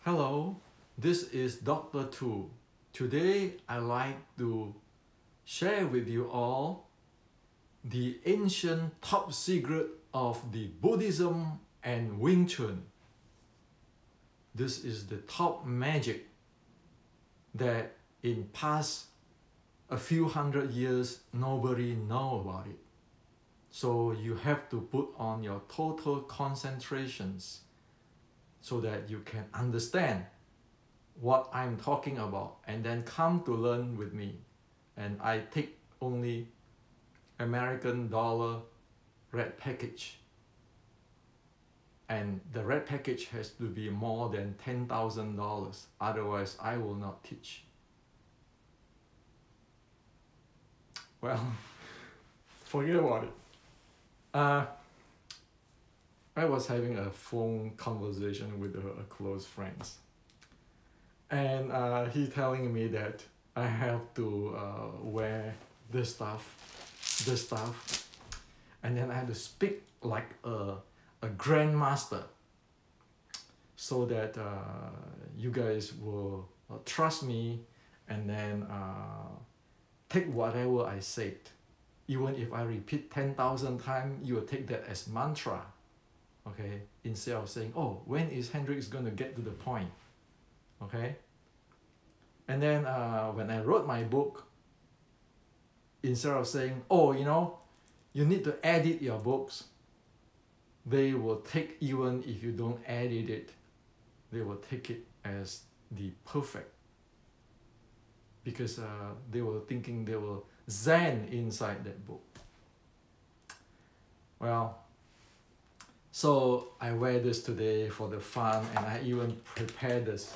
Hello, this is Dr. Tu. Today I like to share with you all the ancient top secret of the Buddhism and Wing Chun. This is the top magic that in past a few hundred years nobody know about it. So you have to put on your total concentrations so that you can understand what I'm talking about and then come to learn with me. And I take only American dollar red package. And the red package has to be more than $10,000. Otherwise, I will not teach. Well, forget about it. I was having a phone conversation with a close friend, and he telling me that I have to wear this stuff, and then I have to speak like a grandmaster, so that you guys will trust me, and then take whatever I said. Even if I repeat 10,000 times, you will take that as mantra. Okay, instead of saying, oh, when is Hendrix going to get to the point? Okay, and then when I wrote my book, instead of saying, oh, you need to edit your books, they will take, even if you don't edit it, they will take it as the perfect, because they were thinking they were Zen inside that book. Well, so I wear this today for the fun, and I even prepared this.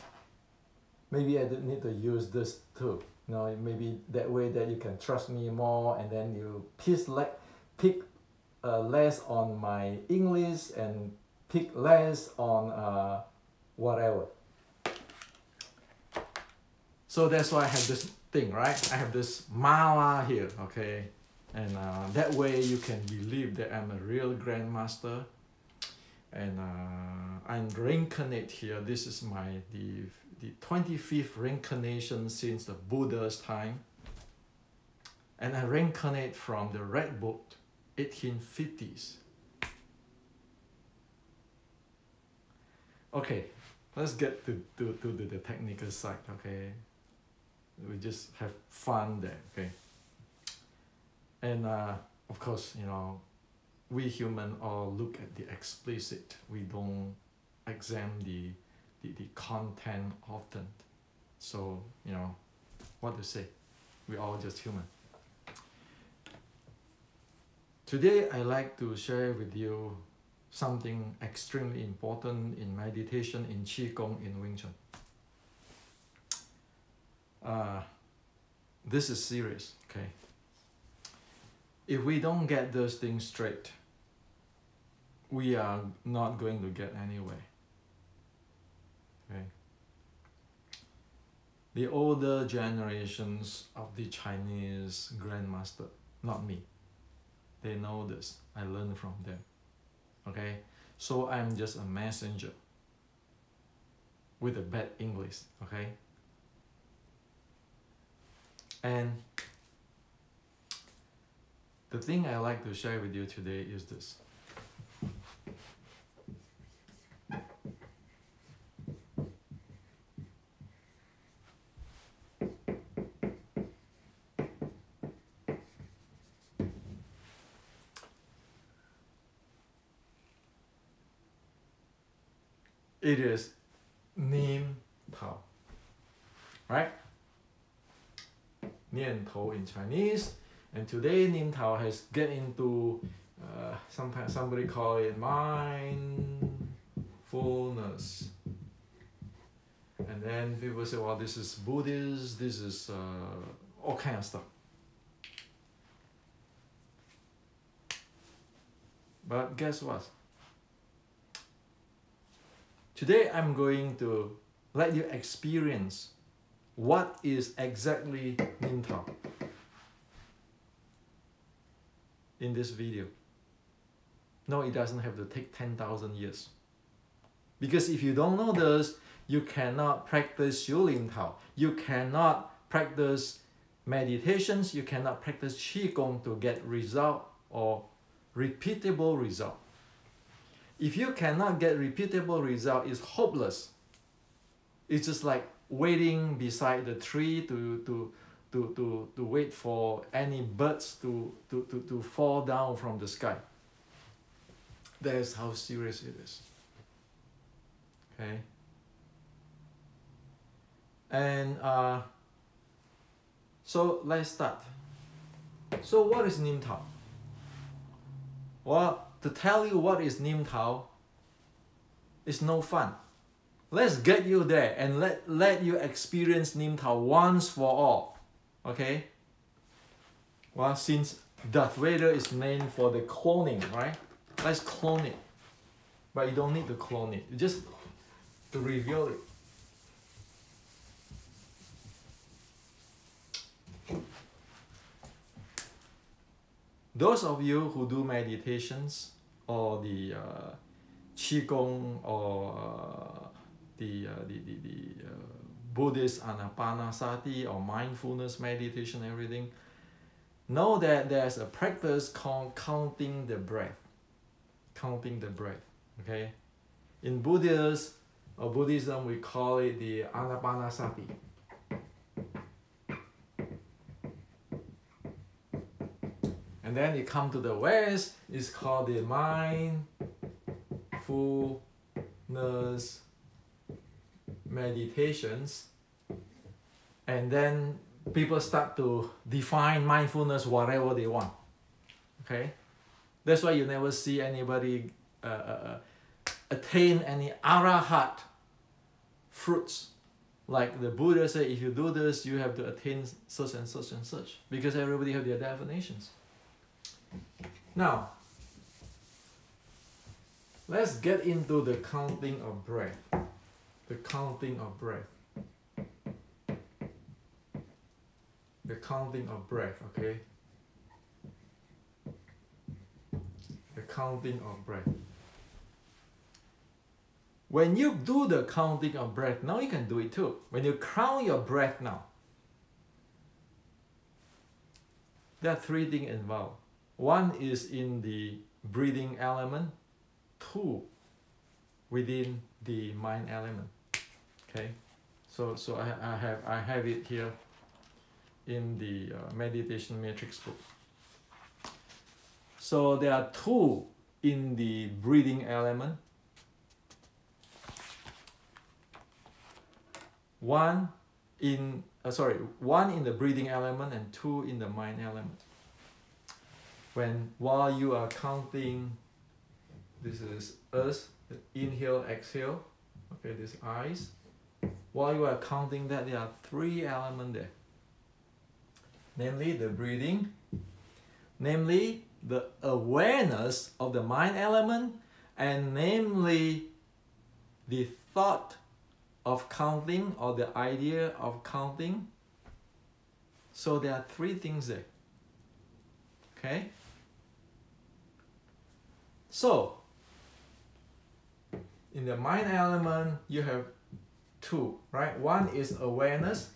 Maybe I need to use this too. Maybe that way that you can trust me more, and then you pick less on my English and pick less on whatever. So that's why I have this thing, right? I have this mala here, okay? And that way you can believe that I'm a real grandmaster. And I'm reincarnate here. This is the 25th reincarnation since the Buddha's time. And I reincarnate from the Red Book, 1850s. Okay, let's get to the technical side, okay? We just have fun there, okay? And of course, we human all look at the explicit. We don't examine the content often. So, what to say? We all just human. Today, I like to share with you something extremely important in meditation, in Qigong, in Wing Chun. This is serious, okay? If we don't get those things straight, we are not going to get anywhere. Okay? The older generations of the Chinese grandmaster, not me, they know this. I learned from them. Okay? So I'm just a messenger with a bad English. Okay? And the thing I like to share with you today is this. It is Nim Tau, right? Nim Tau in Chinese. And today, Nim Tau has get into, sometimes somebody call it mindfulness. And then people say, well, this is Buddhist, this is all kind of stuff. But guess what? Today, I'm going to let you experience what is exactly Nim Tau in this video. No, it doesn't have to take 10,000 years. Because if you don't know this, you cannot practice Xiu Nim Tao. You cannot practice meditations. You cannot practice Qigong to get result or repeatable result. If you cannot get repeatable result, it's hopeless. It's just like waiting beside the tree to wait for any birds to fall down from the sky. That's how serious it is. Okay. And so let's start. So what is Nim Tau? Well, to tell you what is Nim Tau is no fun. Let's get you there and let you experience Nim Tau once for all. Okay? Well, since Darth Vader is named for the cloning, right? Let's clone it. But you don't need to clone it. You just to reveal it. Those of you who do meditations or the Qigong or the Buddhist Anapanasati or mindfulness meditation, everything, know that there's a practice called counting the breath. Counting the breath, okay? In Buddhism, we call it the Anapanasati. And then you come to the West, it's called the mindfulness meditations. And then people start to define mindfulness whatever they want. Okay? That's why you never see anybody attain any arahat fruits. Like the Buddha said, if you do this, you have to attain such and such and such. Because everybody have their definitions. Now, let's get into the counting of breath. The counting of breath. The counting of breath, okay? The counting of breath. When you do the counting of breath, now you can do it too. When you count your breath now, there are three things involved. One is in the breathing element, two within the mind element. Okay, so I have it here in the meditation matrix book. So there are two in the breathing element. One in the breathing element and two in the mind element. While you are counting, this is us, inhale, exhale, okay, this eyes. While you are counting that, there are three elements there. Namely the breathing, namely the awareness of the mind element, and namely the thought of counting or the idea of counting. So there are three things there. Okay? So, in the mind element, you have two, right? One is awareness.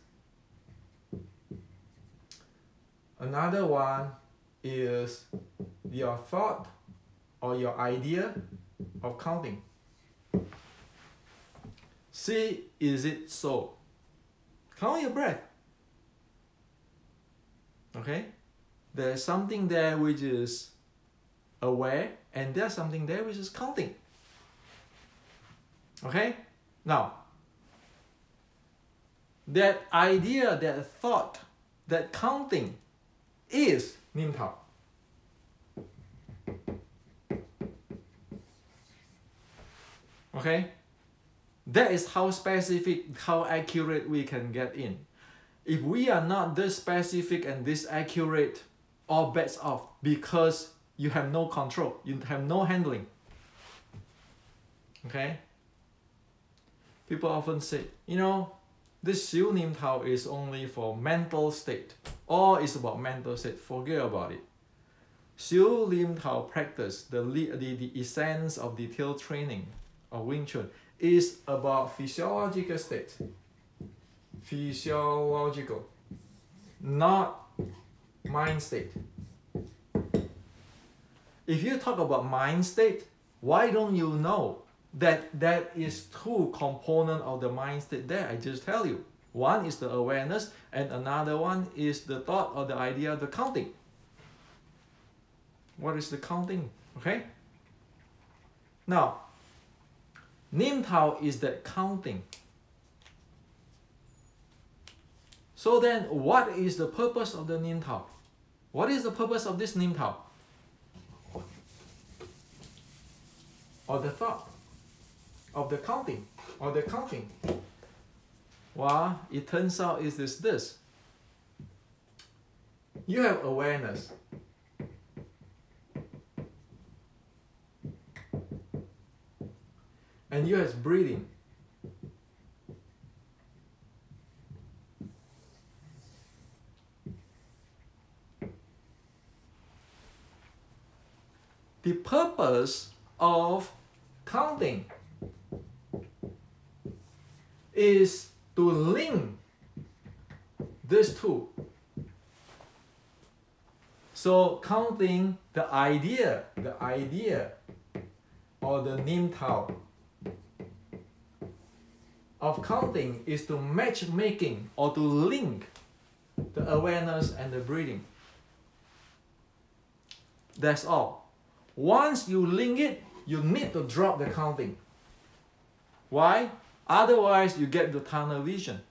Another one is your thought or your idea of counting. See, is it so? Count your breath. Okay? There's something there which is aware, and there's something there which is counting. Okay? Now, that idea, that thought, that counting is Nim Tau. Okay? That is how specific, how accurate we can get in. If we are not this specific and this accurate, all bets off, because you have no control, you have no handling. Okay? People often say, you know, this Xiu Nim Tao is only for mental state. All is about mental state. Forget about it. Xiu Nim Tao practice, the essence of detailed training of Wing Chun, is about physiological state. Physiological, not mind state. If you talk about mind state, why don't you know that that is two components of the mind state there? I just tell you. One is the awareness and another one is the thought or the idea of the counting. What is the counting? Okay? Now, Nim Tau is that counting. So then, what is the purpose of the Nim Tau? What is the purpose of this Nim Tau? Or the thought? Of the counting? Or the counting? Well, it turns out it is this. You have awareness. And you have breathing. The purpose of counting is to link these two. So counting, the idea or the Nim Tau of counting is to matchmaking or to link the awareness and the breathing. That's all. Once you link it, you need to drop the counting. Why? Otherwise, you get the tunnel vision.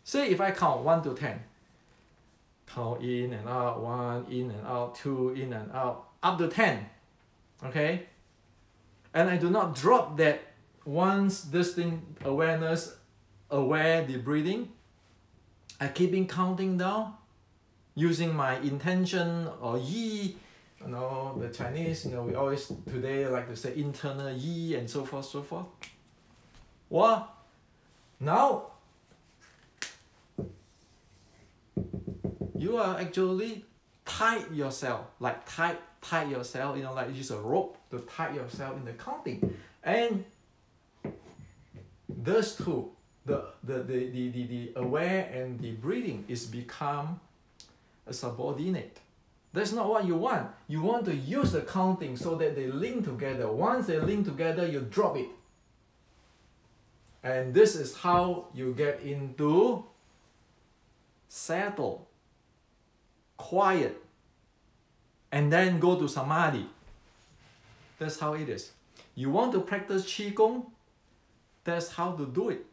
Say if I count 1 to 10, count in and out, 1 in and out, 2 in and out, up to 10. Okay? And I do not drop that once this thing, awareness, aware the breathing, I keep in counting down using my intention or yi. You know, the Chinese, you know, we always today like to say internal yi and so forth, so forth. Well, now you are actually tied yourself, like tie yourself, you know, like use a rope to tie yourself in the counting. And those two, the aware and the breathing is become a subordinate. That's not what you want. You want to use the counting so that they link together. Once they link together, you drop it. And this is how you get into settle, quiet, and then go to samadhi. That's how it is. You want to practice Qigong, that's how to do it.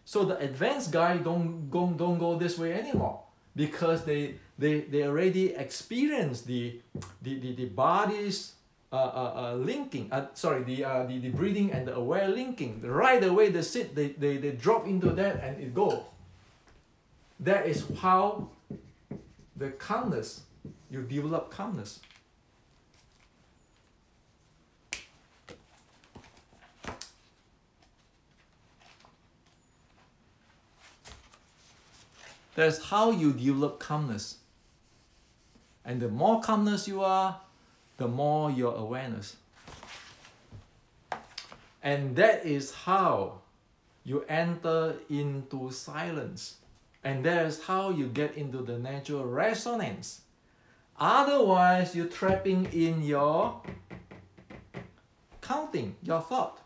So the advanced guy don't go this way anymore, because they already experience the body's linking. The breathing and the aware linking. Right away they sit, they drop into that and it goes. That is how the calmness, you develop calmness. That's how you develop calmness. And the more calmness you are, the more your awareness. And that is how you enter into silence. And that is how you get into the natural resonance. Otherwise, you're trapping in your counting, your thought.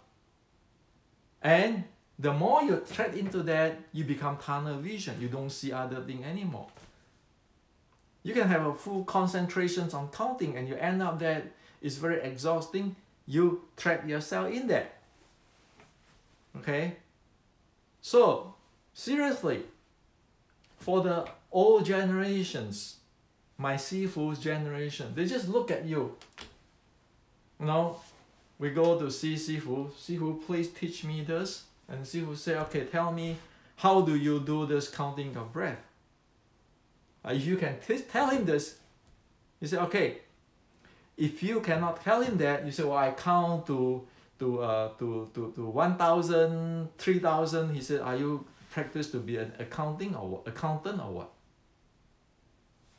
And the more you trap into that, you become tunnel vision. You don't see other thing anymore. You can have a full concentration on counting and you end up that it's very exhausting. You trap yourself in there. Okay? So, seriously, for the old generations, my Sifu's generation, they just look at you. You know, we go to see Sifu. Sifu, please teach me this. And Sifu say, okay, tell me, how do you do this counting of breath? If you can tell him this, he said, okay. If you cannot tell him that, you say, well, I count to 1,000, 3,000. He said, are you practiced to be an accountant or what?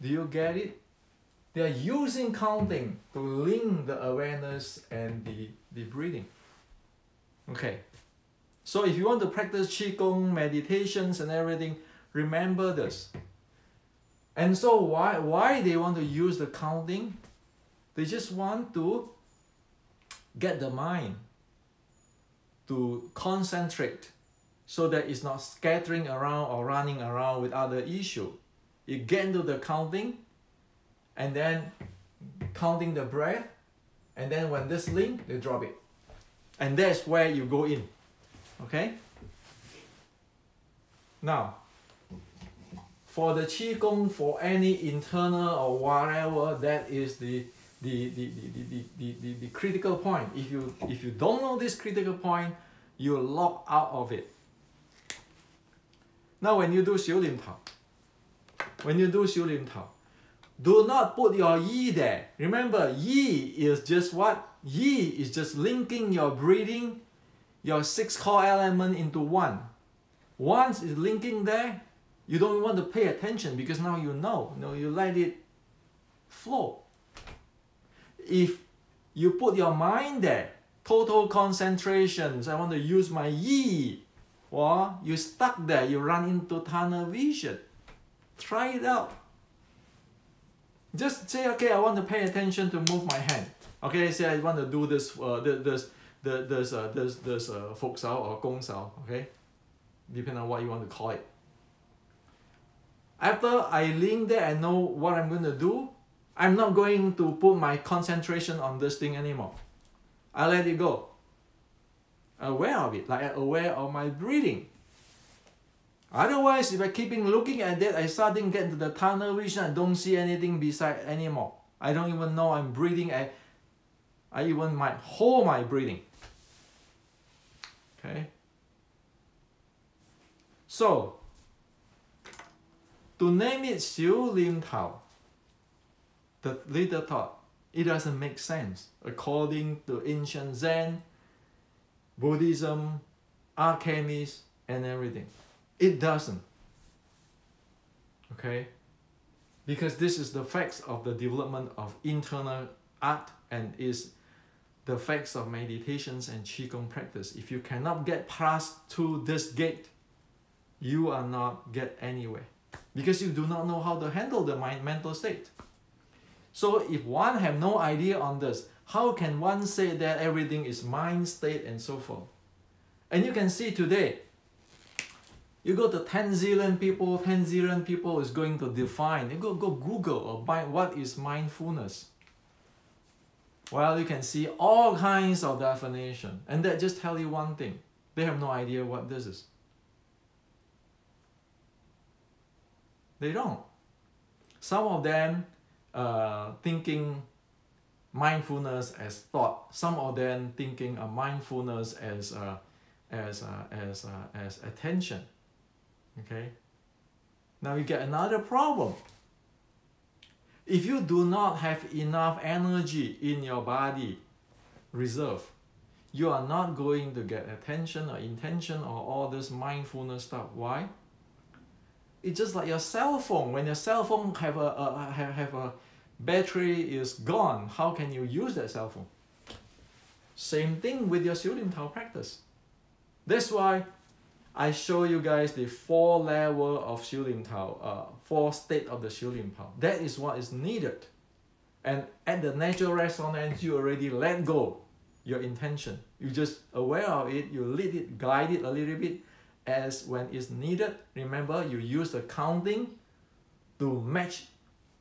Do you get it? They are using counting to link the awareness and the breathing. Okay. So if you want to practice Qigong, meditations and everything, remember this. And so why they want to use the counting? They just want to get the mind to concentrate so that it's not scattering around or running around with other issues. You get into the counting and then counting the breath, and then when this link, they drop it. And that's where you go in. Okay? Now, for the Qigong, for any internal or whatever, that is the critical point. If you don't know this critical point, you lock out of it. Now when you do Nim Tau, do not put your yi there. Remember, yi is just what? Yi is just linking your breathing, your 6 core element into one. Once it's linking there, you don't want to pay attention because now you know. You let it flow. If you put your mind there, total concentration, I want to use my yi, well, you stuck there, you run into tunnel vision. Try it out. Just say, okay, I want to pay attention to move my hand. Okay, say I want to do this, Fuk Sao or Gong Sao, okay? Depending on what you want to call it. After I link there and know what I'm going to do, I'm not going to put my concentration on this thing anymore. I let it go. Aware of it, like I'm aware of my breathing. Otherwise, if I keep looking at that, I starting get into the tunnel vision, I don't see anything beside anymore. I don't even know I'm breathing. I even might hold my breathing. Okay? So, to name it Nim Tau, the little thought, it doesn't make sense according to ancient Zen, Buddhism, alchemists, and everything. It doesn't. Okay? Because this is the facts of the development of internal art and is the facts of meditations and Qigong practice. If you cannot get past through this gate, you are not get anywhere. Because you do not know how to handle the mental state. So if one have no idea on this, how can one say that everything is mind state and so forth? And you can see today, you go to 10 zillion people is going to define. You go Google or find what is mindfulness. Well, you can see all kinds of definition. And that just tell you one thing. They have no idea what this is. They don't. Some of them thinking mindfulness as thought. Some of them thinking of mindfulness as attention. Okay. Now you get another problem. If you do not have enough energy in your body reserve, you are not going to get attention or intention or all this mindfulness stuff. Why? It's just like your cell phone. When your cell phone have a battery is gone, how can you use that cell phone? Same thing with your Nim Tau practice. That's why I show you guys the 4 level of Nim Tau, 4 state of the Nim Tau. That is what is needed. And at the natural resonance, you already let go your intention. You just aware of it, you lead it, guide it a little bit as when it's needed. Remember, you use the counting to match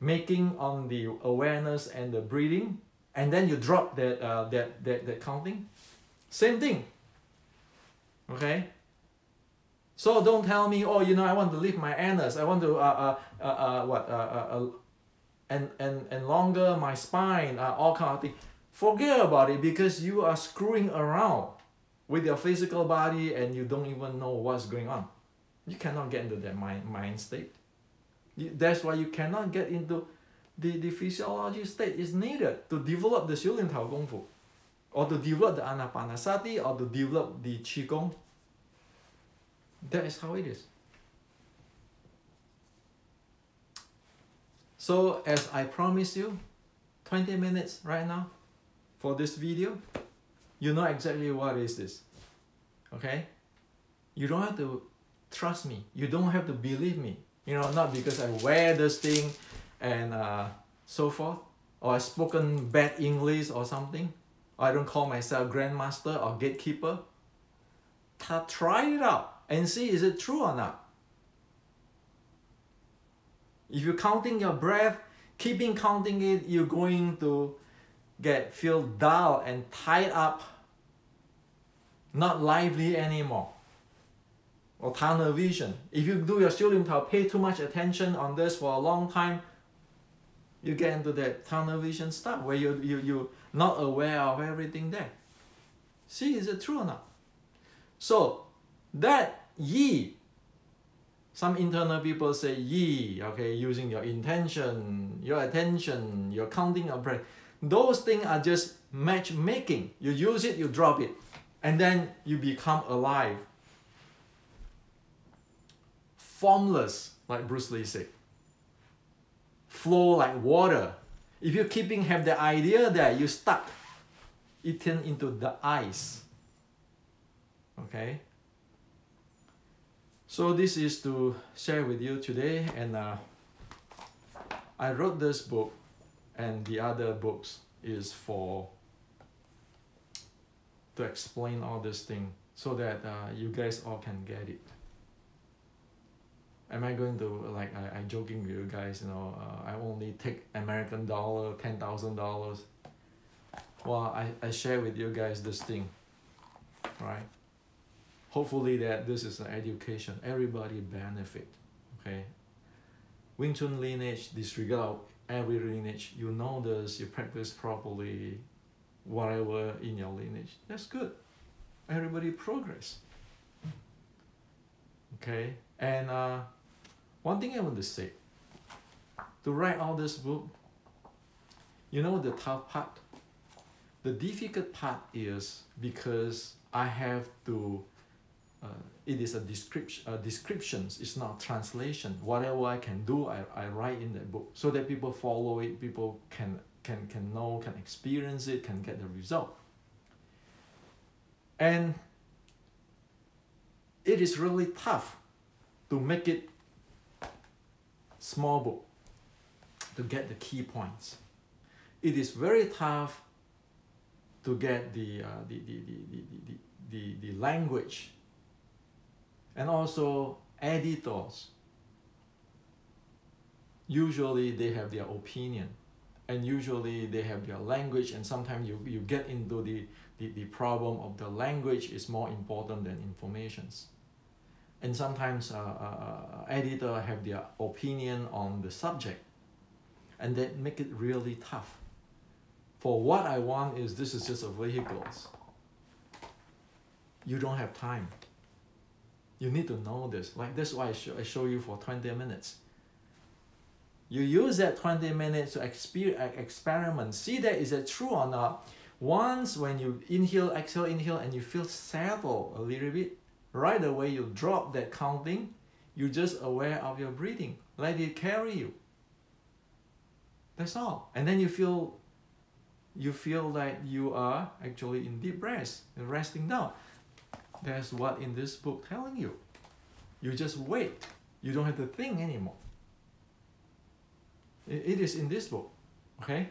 making on the awareness and the breathing, and then you drop that counting. Same thing. Okay? So don't tell me, oh, I want to lift my anus, I want to and longer my spine, all kind of things. Forget about it, because you are screwing around with your physical body and you don't even know what's going on. You cannot get into that mind state. That's why you cannot get into the physiology state is needed to develop the Nim Tau Kung Fu, or to develop the Anapanasati, or to develop the Qigong. That is how it is. So as I promised you, 20 minutes right now for this video, you know exactly what is this, okay? You don't have to trust me. You don't have to believe me. You know, not because I wear this thing and so forth, or I spoken bad English or something. Or I don't call myself grandmaster or gatekeeper. Try it out and see is it true or not. If you're counting your breath, keeping counting it, you're going to feel dull and tied up, not lively anymore. Or tunnel vision. If you do your Nim Tau, pay too much attention on this for a long time, you get into that tunnel vision stuff where you're not aware of everything there. See, is it true or not? So that ye, some internal people say ye, okay, using your intention, your attention, your counting of breath. Those things are just matchmaking. You use it, you drop it, and then you become alive. Formless, like Bruce Lee said. Flow like water. If you have the idea that you stuck, eaten into the ice. Okay? So this is to share with you today, and I wrote this book, and the other books is to explain all this thing so that you guys all can get it. Am I going to, like, I joking with you guys, you know, I only take American dollar, $10,000. Well, I share with you guys this thing, right? Hopefully that this is an education, everybody benefit, okay? Wing Chun lineage, disregard every lineage, you know this, you practice properly, whatever in your lineage, that's good. Everybody progress, okay? And one thing I want to say, to write all this book, you know the tough part? The difficult part is because I have to, it is a descriptions, it's not translation. Whatever I can do, I write in that book so that people follow it, people can know, can experience it, can get the result. And it is really tough to make it small book, to get the key points. It is very tough to get the language, and also editors. Usually they have their opinion, and usually they have their language, and sometimes you get into the problem of the language is more important than informations. And sometimes editor have their opinion on the subject, and that make it really tough. For what I want is, this is just a vehicle. You don't have time. You need to know this. Like that's why I show you for 20 minutes. You use that 20 minutes to experiment, see that is it true or not. Once when you inhale, exhale, and you feel settle a little bit, right away you drop that counting, you're just aware of your breathing, let it carry you. That's all. And then you feel that you are actually in deep rest and resting down. That's what in this book telling you. You just wait. You don't have to think anymore. It is in this book, okay?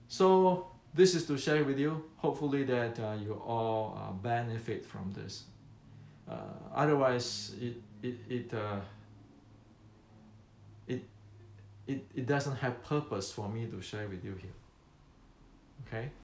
So this is to share with you. Hopefully that you all benefit from this. Otherwise, it doesn't have purpose for me to share with you here. Okay.